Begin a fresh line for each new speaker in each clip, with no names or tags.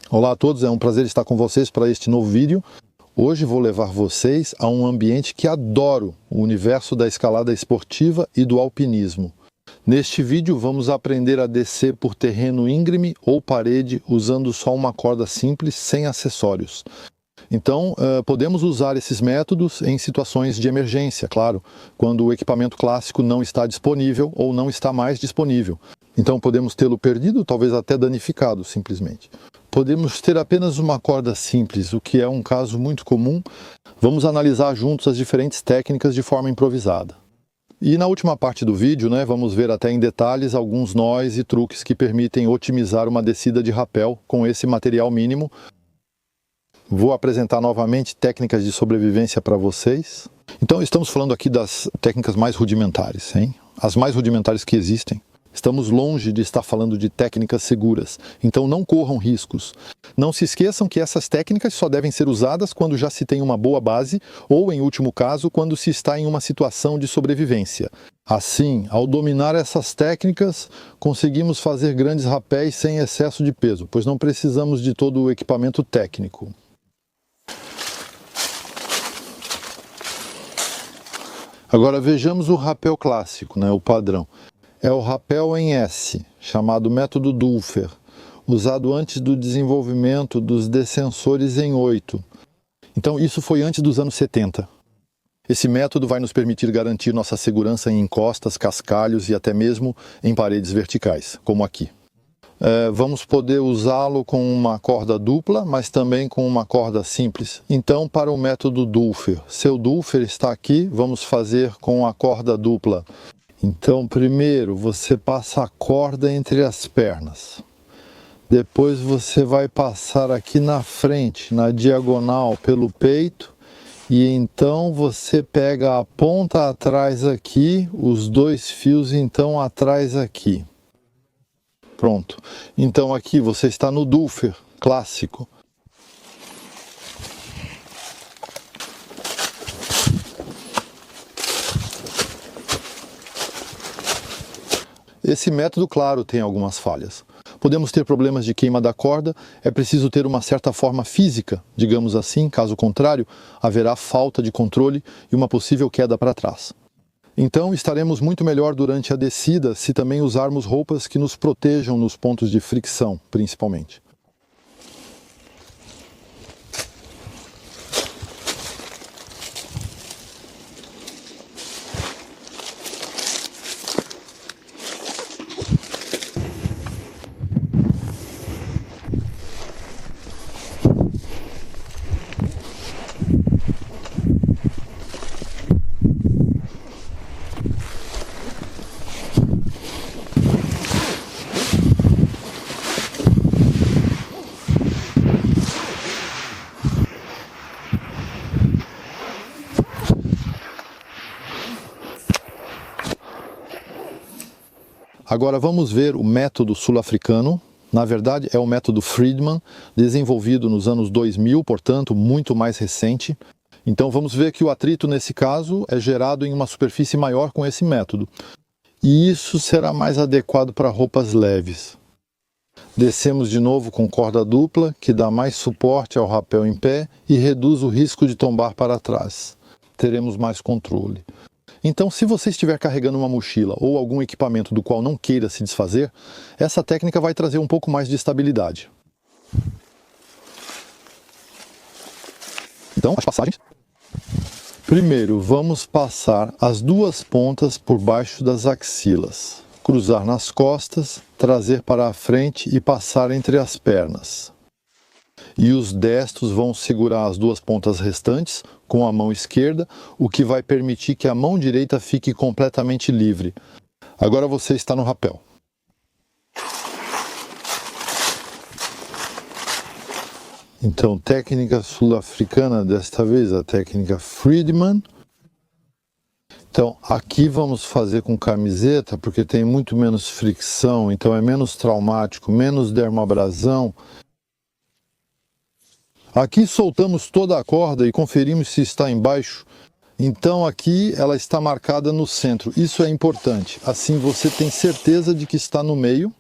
Olá a todos, é um prazer estar com vocês para este novo vídeo. Hoje vou levar vocês a um ambiente que adoro, o universo da escalada esportiva e do alpinismo. Neste vídeo vamos aprender a descer por terreno íngreme ou parede usando só uma corda simples, sem acessórios. Então, podemos usar esses métodos em situações de emergência, claro, quando o equipamento clássico não está disponível ou não está mais disponível. Então podemos tê-lo perdido, talvez até danificado, simplesmente. Podemos ter apenas uma corda simples, o que é um caso muito comum. Vamos analisar juntos as diferentes técnicas de forma improvisada. E na última parte do vídeo, vamos ver até em detalhes alguns nós e truques que permitem otimizar uma descida de rapel com esse material mínimo. Vou apresentar novamente técnicas de sobrevivência para vocês. Então estamos falando aqui das técnicas mais rudimentares, hein? As mais rudimentares que existem. Estamos longe de estar falando de técnicas seguras, então não corram riscos. Não se esqueçam que essas técnicas só devem ser usadas quando já se tem uma boa base ou, em último caso, quando se está em uma situação de sobrevivência. Assim, ao dominar essas técnicas, conseguimos fazer grandes rapéis sem excesso de peso, pois não precisamos de todo o equipamento técnico. Agora vejamos o rapel clássico, o padrão. É o rapel em S, chamado método Dulfer, usado antes do desenvolvimento dos descensores em 8. Então isso foi antes dos anos 70. Esse método vai nos permitir garantir nossa segurança em encostas, cascalhos e até mesmo em paredes verticais, como aqui. Vamos poder usá-lo com uma corda dupla, mas também com uma corda simples. Então, para o método Dulfer, seu Dulfer está aqui, vamos fazer com a corda dupla. Então, primeiro você passa a corda entre as pernas. Depois você vai passar aqui na frente, na diagonal, pelo peito. E então você pega a ponta atrás aqui, os dois fios então atrás aqui. Pronto. Então aqui você está no Dulfer clássico. Esse método, claro, tem algumas falhas. Podemos ter problemas de queima da corda, é preciso ter uma certa forma física, digamos assim, caso contrário, haverá falta de controle e uma possível queda para trás. Então estaremos muito melhor durante a descida se também usarmos roupas que nos protejam nos pontos de fricção, principalmente. Agora vamos ver o método sul-africano. Na verdade é o método Friedman, desenvolvido nos anos 2000, portanto muito mais recente. Então vamos ver que o atrito nesse caso é gerado em uma superfície maior com esse método. E isso será mais adequado para roupas leves. Descemos de novo com corda dupla, que dá mais suporte ao rapel em pé e reduz o risco de tombar para trás. Teremos mais controle. Então, se você estiver carregando uma mochila ou algum equipamento do qual não queira se desfazer, essa técnica vai trazer um pouco mais de estabilidade. Então, as passagens. Primeiro, vamos passar as duas pontas por baixo das axilas. Cruzar nas costas, trazer para a frente e passar entre as pernas. E os destros vão segurar as duas pontas restantes com a mão esquerda, o que vai permitir que a mão direita fique completamente livre. Agora você está no rapel. Então, técnica sul-africana, desta vez a técnica Friedman. Então, aqui vamos fazer com camiseta, porque tem muito menos fricção, então é menos traumático, menos dermoabrasão. Aqui soltamos toda a corda e conferimos se está embaixo. Então aqui ela está marcada no centro. Isso é importante. Assim você tem certeza de que está no meio.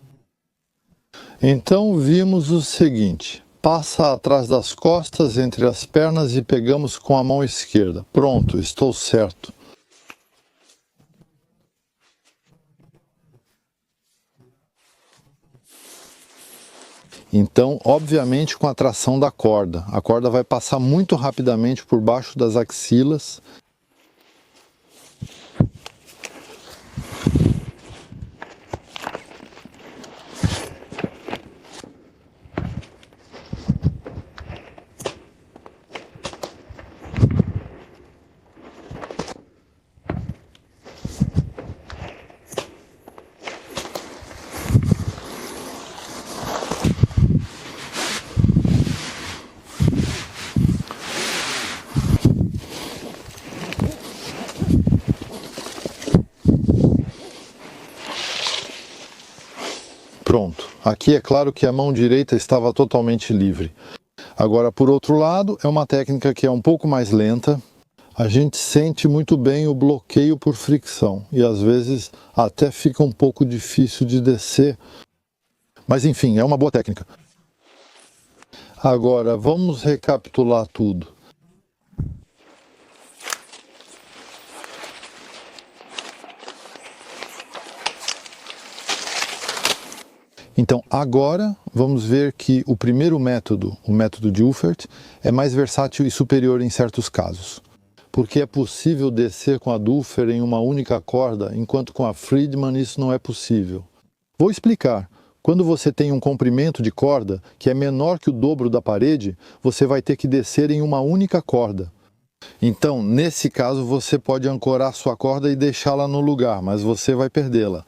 Então vimos o seguinte. Passa atrás das costas, entre as pernas e pegamos com a mão esquerda. Pronto, estou certo. Então, obviamente, com a tração da corda. A corda vai passar muito rapidamente por baixo das axilas. Pronto, aqui é claro que a mão direita estava totalmente livre. Agora, por outro lado, é uma técnica que é um pouco mais lenta. A gente sente muito bem o bloqueio por fricção e às vezes até fica um pouco difícil de descer. Mas enfim, é uma boa técnica. Agora, vamos recapitular tudo. Então, agora vamos ver que o primeiro método, o método de Uffert, é mais versátil e superior em certos casos. Porque é possível descer com a Duffer em uma única corda, enquanto com a Friedman isso não é possível. Vou explicar. Quando você tem um comprimento de corda que é menor que o dobro da parede, você vai ter que descer em uma única corda. Então, nesse caso, você pode ancorar sua corda e deixá-la no lugar, mas você vai perdê-la.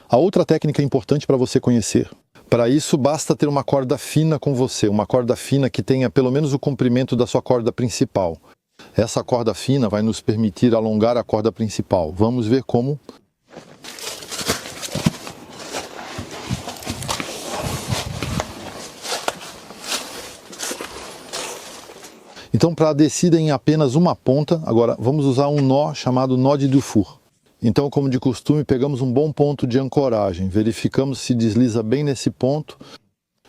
A outra técnica importante para você conhecer. Para isso, basta ter uma corda fina com você, uma corda fina que tenha pelo menos o comprimento da sua corda principal. Essa corda fina vai nos permitir alongar a corda principal. Vamos ver como. Então, para a descida em apenas uma ponta, agora vamos usar um nó chamado nó de Dufour. Então, como de costume, pegamos um bom ponto de ancoragem, verificamos se desliza bem nesse ponto.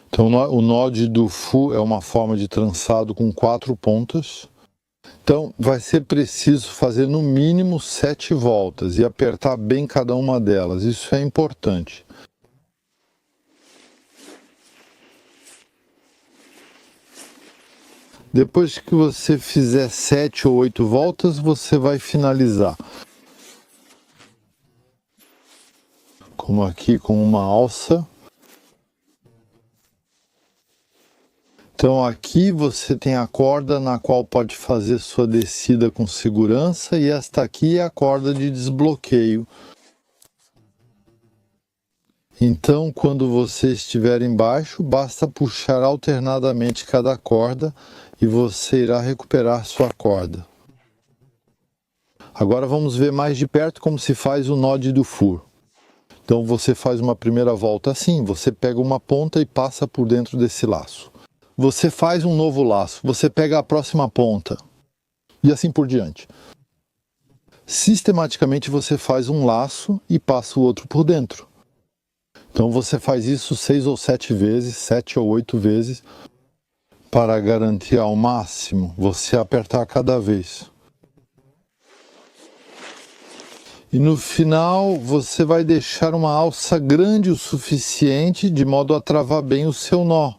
Então, o nó de Dufour é uma forma de trançado com 4 pontas. Então, vai ser preciso fazer no mínimo 7 voltas e apertar bem cada uma delas, isso é importante. Depois que você fizer 7 ou 8 voltas, você vai finalizar. Como aqui com uma alça. Então aqui você tem a corda na qual pode fazer sua descida com segurança e esta aqui é a corda de desbloqueio. Então quando você estiver embaixo, basta puxar alternadamente cada corda e você irá recuperar sua corda. Agora vamos ver mais de perto como se faz o nó de Dufour. Então você faz uma primeira volta assim, você pega uma ponta e passa por dentro desse laço. Você faz um novo laço, você pega a próxima ponta e assim por diante. Sistematicamente você faz um laço e passa o outro por dentro. Então você faz isso 6 ou 7 vezes, 7 ou 8 vezes, para garantir ao máximo você apertar cada vez. E no final você vai deixar uma alça grande o suficiente de modo a travar bem o seu nó.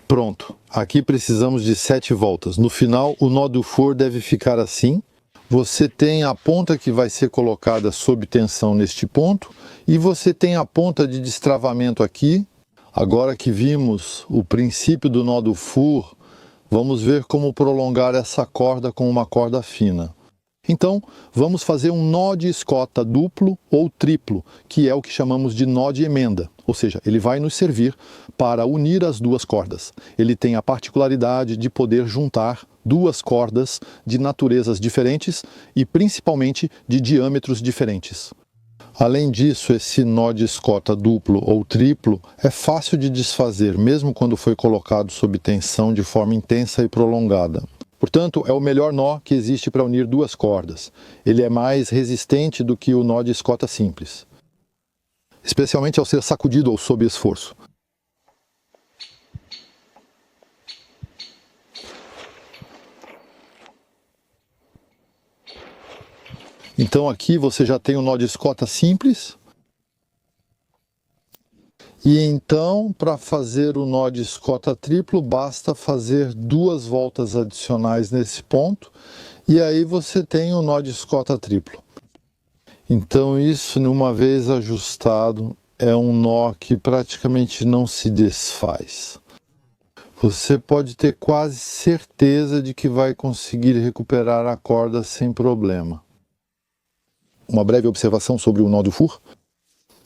Pronto, aqui precisamos de 7 voltas. No final o nó do Dufour deve ficar assim. Você tem a ponta que vai ser colocada sob tensão neste ponto e você tem a ponta de destravamento aqui. Agora que vimos o princípio do nó do Dufour, vamos ver como prolongar essa corda com uma corda fina. Então, vamos fazer um nó de escota duplo ou triplo, que é o que chamamos de nó de emenda. Ou seja, ele vai nos servir para unir as duas cordas. Ele tem a particularidade de poder juntar duas cordas de naturezas diferentes e principalmente de diâmetros diferentes. Além disso, esse nó de escota duplo ou triplo é fácil de desfazer, mesmo quando foi colocado sob tensão de forma intensa e prolongada. Portanto, é o melhor nó que existe para unir duas cordas. Ele é mais resistente do que o nó de escota simples, especialmente ao ser sacudido ou sob esforço. Então aqui você já tem o nó de escota simples. E então, para fazer o nó de escota triplo, basta fazer 2 voltas adicionais nesse ponto, e aí você tem o nó de escota triplo. Então isso, uma vez ajustado, é um nó que praticamente não se desfaz. Você pode ter quase certeza de que vai conseguir recuperar a corda sem problema. Uma breve observação sobre o nó do fur.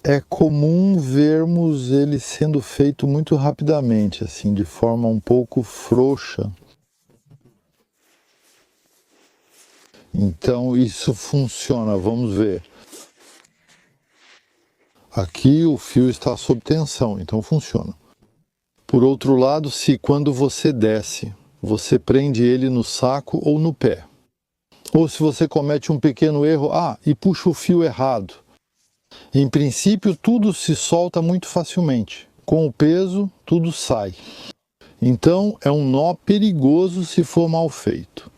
É comum vermos ele sendo feito muito rapidamente, assim, de forma um pouco frouxa. Então isso funciona, vamos ver. Aqui o fio está sob tensão, então funciona. Por outro lado, se quando você desce, você prende ele no saco ou no pé. Ou se você comete um pequeno erro, e puxa o fio errado. Em princípio, tudo se solta muito facilmente. Com o peso, tudo sai. Então, é um nó perigoso se for mal feito.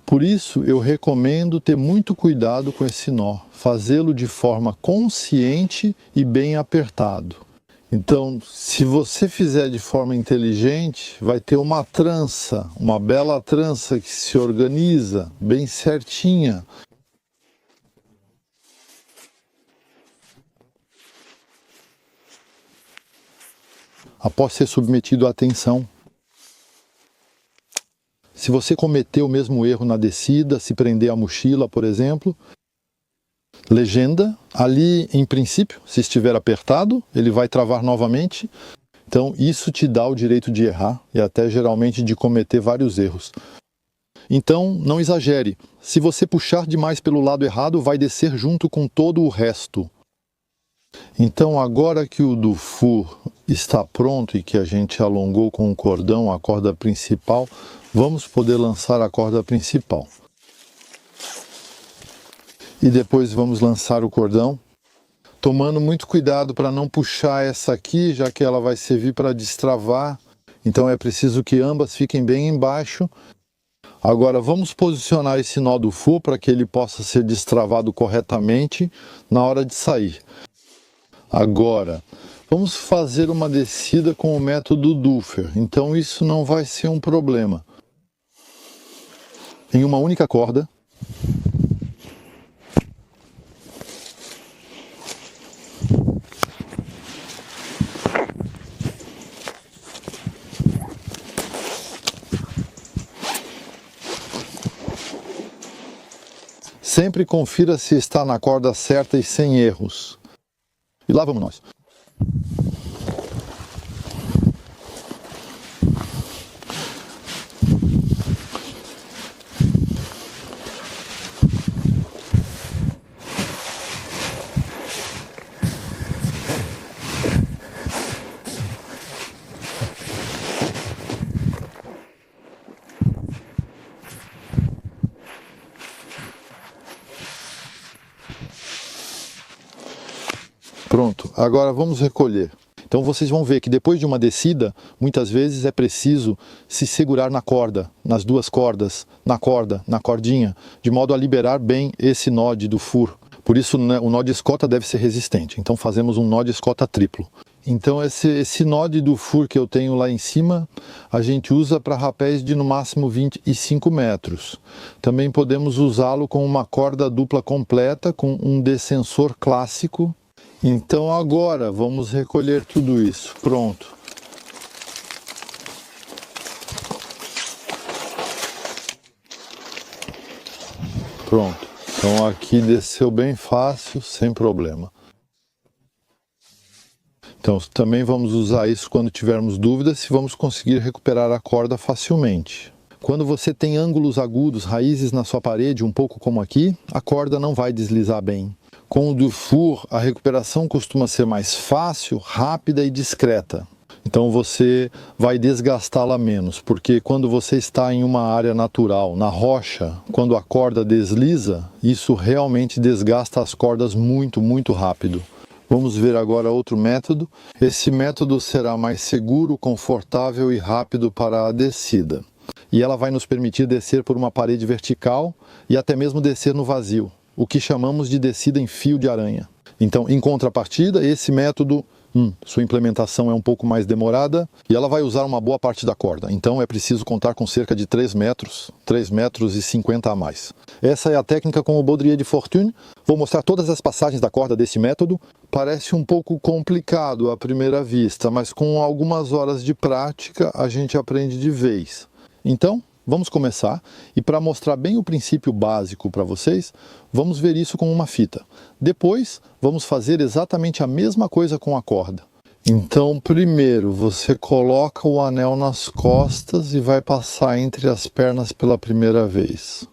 Por isso, eu recomendo ter muito cuidado com esse nó, fazê-lo de forma consciente e bem apertado. Então, se você fizer de forma inteligente, vai ter uma trança, uma bela trança que se organiza bem certinha. Após ser submetido à tensão. Se você cometer o mesmo erro na descida, se prender a mochila, por exemplo, legenda, ali em princípio, se estiver apertado, ele vai travar novamente. Então isso te dá o direito de errar e até geralmente de cometer vários erros. Então não exagere, se você puxar demais pelo lado errado, vai descer junto com todo o resto. Então agora que o do fur está pronto e que a gente alongou com o cordão a corda principal, vamos poder lançar a corda principal. E depois vamos lançar o cordão, tomando muito cuidado para não puxar essa aqui, já que ela vai servir para destravar. Então é preciso que ambas fiquem bem embaixo. Agora vamos posicionar esse nó do fur para que ele possa ser destravado corretamente na hora de sair. Agora, vamos fazer uma descida com o método Duffer, então isso não vai ser um problema. Em uma única corda, sempre confira se está na corda certa e sem erros. E lá vamos nós. Pronto, agora vamos recolher. Então vocês vão ver que depois de uma descida, muitas vezes é preciso se segurar na corda, nas 2 cordas, na corda, na cordinha, de modo a liberar bem esse nó do fur. Por isso, né, o nó de escota deve ser resistente. Então fazemos um nó de escota triplo. Então esse nó do fur que eu tenho lá em cima, a gente usa para rapéis de no máximo 25 metros. Também podemos usá-lo com uma corda dupla completa, com um descensor clássico. Então agora vamos recolher tudo isso. Pronto. Pronto. Então aqui desceu bem fácil, sem problema. Então também vamos usar isso quando tivermos dúvidas se vamos conseguir recuperar a corda facilmente. Quando você tem ângulos agudos, raízes na sua parede, um pouco como aqui, a corda não vai deslizar bem. Com o do fur, a recuperação costuma ser mais fácil, rápida e discreta. Então você vai desgastá-la menos, porque quando você está em uma área natural, na rocha, quando a corda desliza, isso realmente desgasta as cordas muito rápido. Vamos ver agora outro método. Esse método será mais seguro, confortável e rápido para a descida. E ela vai nos permitir descer por uma parede vertical e até mesmo descer no vazio, o que chamamos de descida em fio de aranha. Então, em contrapartida, esse método, sua implementação é um pouco mais demorada e ela vai usar uma boa parte da corda. Então é preciso contar com cerca de 3 metros e 50 a mais. Essa é a técnica com o baudrier de fortune. Vou mostrar todas as passagens da corda desse método. Parece um pouco complicado à primeira vista, mas com algumas horas de prática a gente aprende de vez. Então, vamos começar, e para mostrar bem o princípio básico para vocês, vamos ver isso com uma fita. Depois, vamos fazer exatamente a mesma coisa com a corda. Então, primeiro, você coloca o anel nas costas e vai passar entre as pernas pela primeira vez.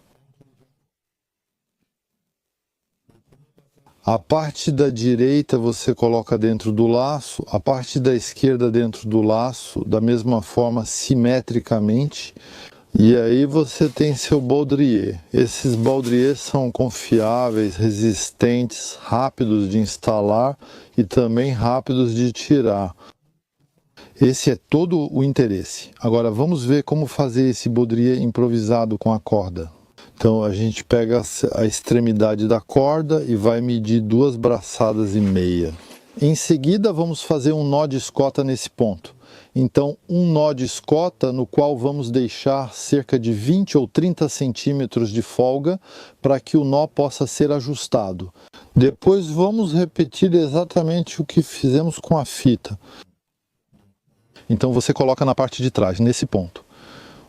A parte da direita você coloca dentro do laço, a parte da esquerda dentro do laço, da mesma forma, simetricamente. E aí você tem seu baudrier. Esses baudriers são confiáveis, resistentes, rápidos de instalar e também rápidos de tirar. Esse é todo o interesse. Agora vamos ver como fazer esse baudrier improvisado com a corda. Então a gente pega a extremidade da corda e vai medir 2,5 braçadas. Em seguida vamos fazer um nó de escota nesse ponto. Então um nó de escota no qual vamos deixar cerca de 20 ou 30 centímetros de folga para que o nó possa ser ajustado. Depois vamos repetir exatamente o que fizemos com a fita. Então você coloca na parte de trás, nesse ponto.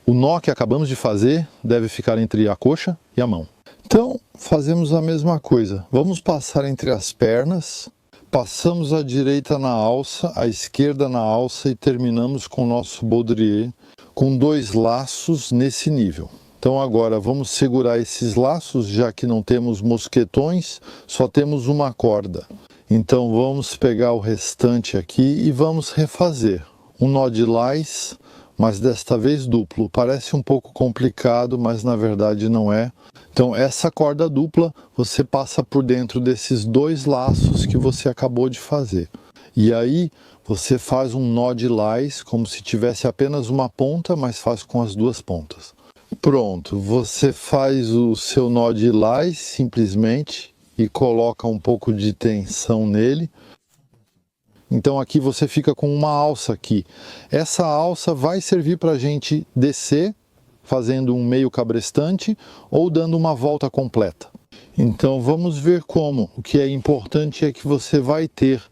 O nó que acabamos de fazer deve ficar entre a coxa e a mão. Então, fazemos a mesma coisa. Vamos passar entre as pernas, passamos a direita na alça, a esquerda na alça e terminamos com o nosso baudrier com 2 laços nesse nível. Então agora vamos segurar esses laços, já que não temos mosquetões, só temos uma corda. Então vamos pegar o restante aqui e vamos refazer. Um nó de lás, mas desta vez duplo. Parece um pouco complicado, mas na verdade não é. Então essa corda dupla você passa por dentro desses 2 laços que você acabou de fazer. E aí você faz um nó de lás, como se tivesse apenas uma ponta, mas faz com as 2 pontas. Pronto, você faz o seu nó de lás simplesmente e coloca um pouco de tensão nele. Então aqui você fica com uma alça aqui. Essa alça vai servir para a gente descer, fazendo um meio cabrestante ou dando uma volta completa. Então vamos ver como. O que é importante é que você vai ter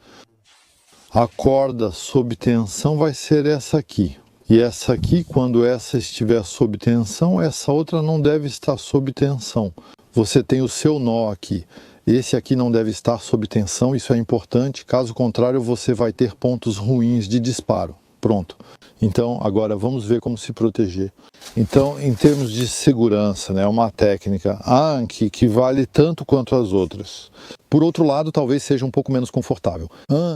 a corda sob tensão, vai ser essa aqui. E essa aqui, quando essa estiver sob tensão, essa outra não deve estar sob tensão. Você tem o seu nó aqui. Esse aqui não deve estar sob tensão, isso é importante, caso contrário você vai ter pontos ruins de disparo. Pronto. Então agora vamos ver como se proteger. Então em termos de segurança, é uma técnica, a Anki, que vale tanto quanto as outras. Por outro lado, talvez seja um pouco menos confortável.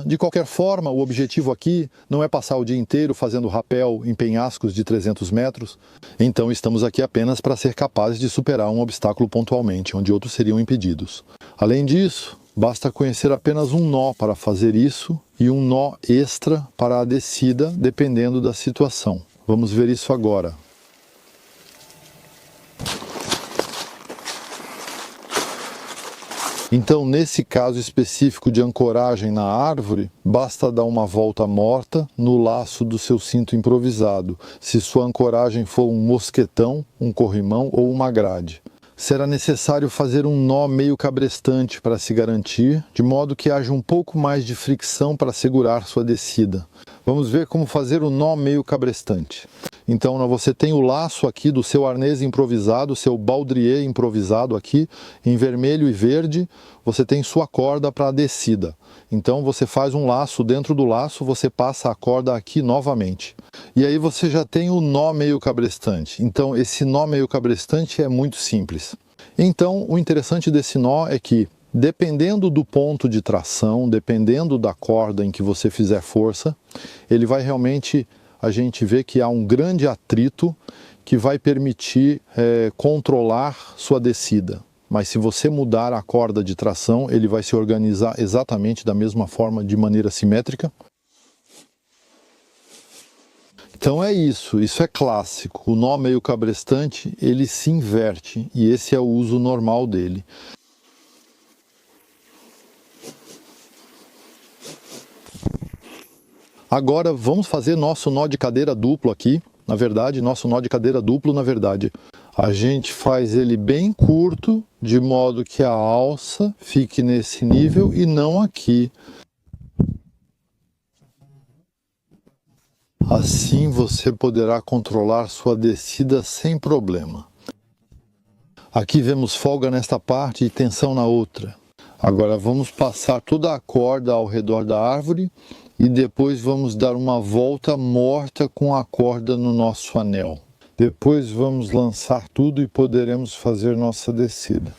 De qualquer forma, o objetivo aqui não é passar o dia inteiro fazendo rapel em penhascos de 300 metros. Então estamos aqui apenas para ser capazes de superar um obstáculo pontualmente, onde outros seriam impedidos. Além disso, basta conhecer apenas um nó para fazer isso e um nó extra para a descida, dependendo da situação. Vamos ver isso agora. Então, nesse caso específico de ancoragem na árvore, basta dar uma volta morta no laço do seu cinto improvisado, se sua ancoragem for um mosquetão, um corrimão ou uma grade. Será necessário fazer um nó meio cabrestante para se garantir, de modo que haja um pouco mais de fricção para segurar sua descida. Vamos ver como fazer o nó meio cabrestante. Então você tem o laço aqui do seu arnês improvisado, seu baudrier improvisado aqui, em vermelho e verde, você tem sua corda para a descida. Então você faz um laço, dentro do laço você passa a corda aqui novamente. E aí você já tem o nó meio cabrestante. Então esse nó meio cabrestante é muito simples. Então o interessante desse nó é que dependendo do ponto de tração, dependendo da corda em que você fizer força, ele vai realmente, a gente vê que há um grande atrito que vai permitir controlar sua descida. Mas se você mudar a corda de tração, ele vai se organizar exatamente da mesma forma, de maneira simétrica. Então é isso é clássico. O nó meio cabrestante, ele se inverte e esse é o uso normal dele. Agora vamos fazer nosso nó de cadeira duplo aqui. Nosso nó de cadeira duplo, a gente faz ele bem curto, de modo que a alça fique nesse nível e não aqui. Assim você poderá controlar sua descida sem problema. Aqui vemos folga nesta parte e tensão na outra. Agora vamos passar toda a corda ao redor da árvore e depois vamos dar uma volta morta com a corda no nosso anel. Depois vamos lançar tudo e poderemos fazer nossa descida.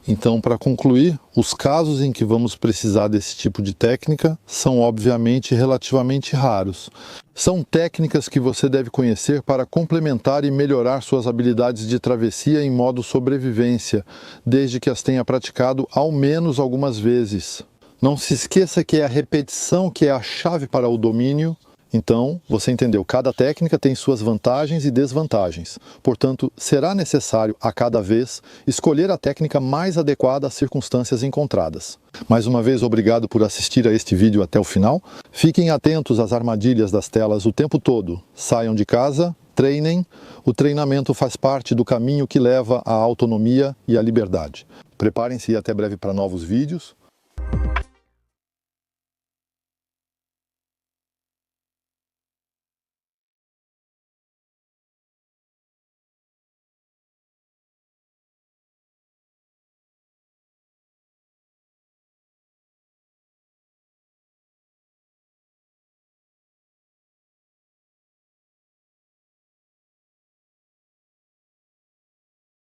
Então, para concluir, os casos em que vamos precisar desse tipo de técnica são obviamente relativamente raros. São técnicas que você deve conhecer para complementar e melhorar suas habilidades de travessia em modo sobrevivência, desde que as tenha praticado ao menos algumas vezes. Não se esqueça que é a repetição que é a chave para o domínio. Então, você entendeu, cada técnica tem suas vantagens e desvantagens. Portanto, será necessário, a cada vez, escolher a técnica mais adequada às circunstâncias encontradas. Mais uma vez, obrigado por assistir a este vídeo até o final. Fiquem atentos às armadilhas das telas o tempo todo. saiam de casa, treinem. O treinamento faz parte do caminho que leva à autonomia e à liberdade. Preparem-se e até breve para novos vídeos.